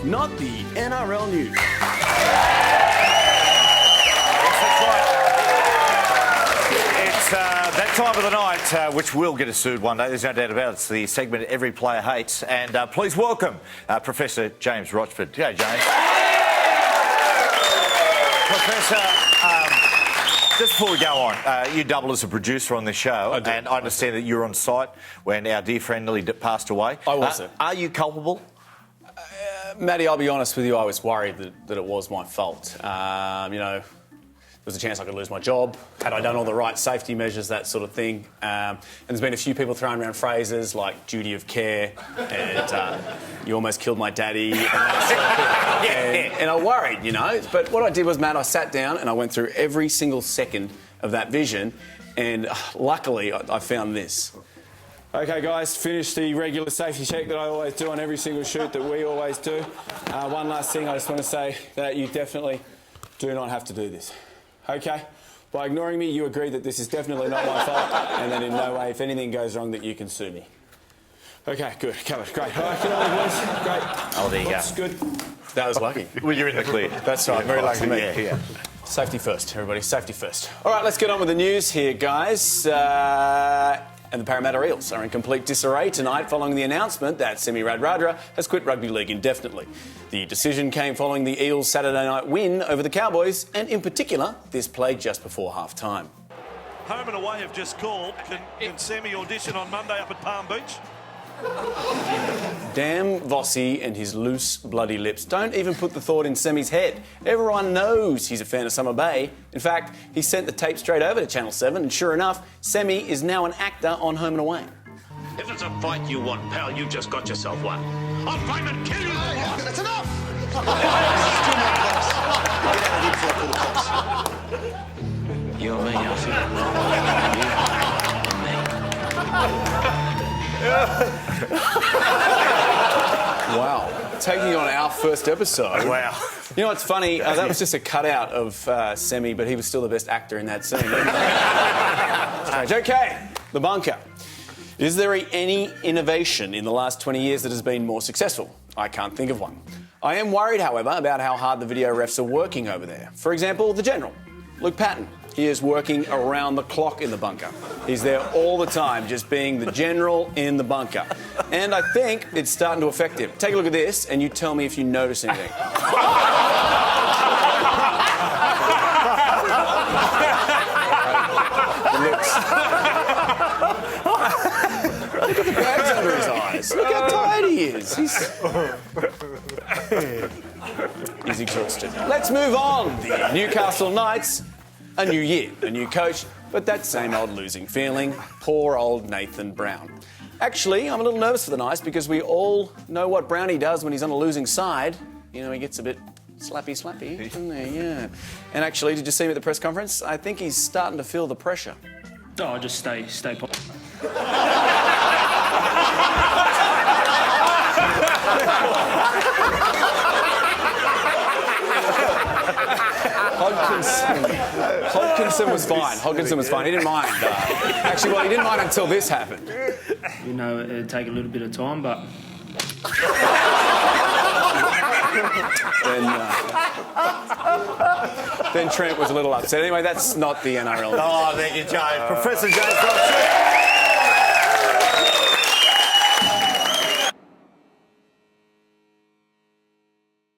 not the NRL news. It's that time of the night which will get us sued one day, there's no doubt about it. It's the segment every player hates. And please welcome Professor James Rochford. G'day, James. Professor, just before we go on, you double as a producer on this show, and I understand that you were on site when our dear friend nearly passed away. I was, sir. Are you culpable? Matty, I'll be honest with you, I was worried that it was my fault. There was a chance I could lose my job, had I done all the right safety measures, that sort of thing. And there's been a few people throwing around phrases like duty of care and you almost killed my daddy and that sort of thing. And I worried, But what I did was, Matt, I sat down and I went through every single second of that vision, and luckily I found this. OK, guys, finished the regular safety check that I always do on every single shoot that we always do. One last thing, I just want to say that you definitely do not have to do this. OK? By ignoring me, you agree that this is definitely not my fault, and that in no way, if anything goes wrong, that you can sue me. OK, good. Covered. Great. All right, get on, boys. Great. Oh, there you go. Good. That was lucky. Well, you're in the clear. That's right. Very lucky to me. Yeah. Safety first, everybody. Safety first. All right, let's get on with the news here, guys. And the Parramatta Eels are in complete disarray tonight following the announcement that Semi Radradra has quit Rugby League indefinitely. The decision came following the Eels' Saturday night win over the Cowboys, and in particular, this played just before half-time. Home and away have just called. Can Semi audition on Monday up at Palm Beach? Damn Vossi and his loose, bloody lips. Don't even put the thought in Semi's head. Everyone knows he's a fan of Summer Bay. In fact, he sent the tape straight over to Channel 7, and sure enough, Semi is now an actor on Home and Away. If it's a fight you want, pal, you just got yourself one. I'll find and kill you! That's enough! You and me, Alfie. Wow. Taking on our first episode. Wow. You know what's funny? That was just a cutout of Semi, but he was still the best actor in that scene. OK, the bunker. Is there any innovation in the last 20 years that has been more successful? I can't think of one. I am worried, however, about how hard the video refs are working over there. For example, the General, Luke Patton. He is working around the clock in the bunker. He's there all the time, just being the general in the bunker. And I think it's starting to affect him. Take a look at this, and you tell me if you notice anything. Look at the bags under his eyes. Look how tired he is. He's exhausted. Let's move on. The Newcastle Knights. A new year, a new coach, but that same old losing feeling. Poor old Nathan Brown. Actually, I'm a little nervous for the Knights because we all know what Brownie does when he's on a losing side. He gets a bit slappy, doesn't he? Yeah. And actually, did you see him at the press conference? I think he's starting to feel the pressure. Oh, just stay positive. Hodkinson was fine. Hodkinson was fine. He didn't mind. Actually, he didn't mind until this happened. It'd take a little bit of time, but... then Trent was a little upset. Anyway, that's not the NRL. Oh, thank you, James. Professor James Rochford.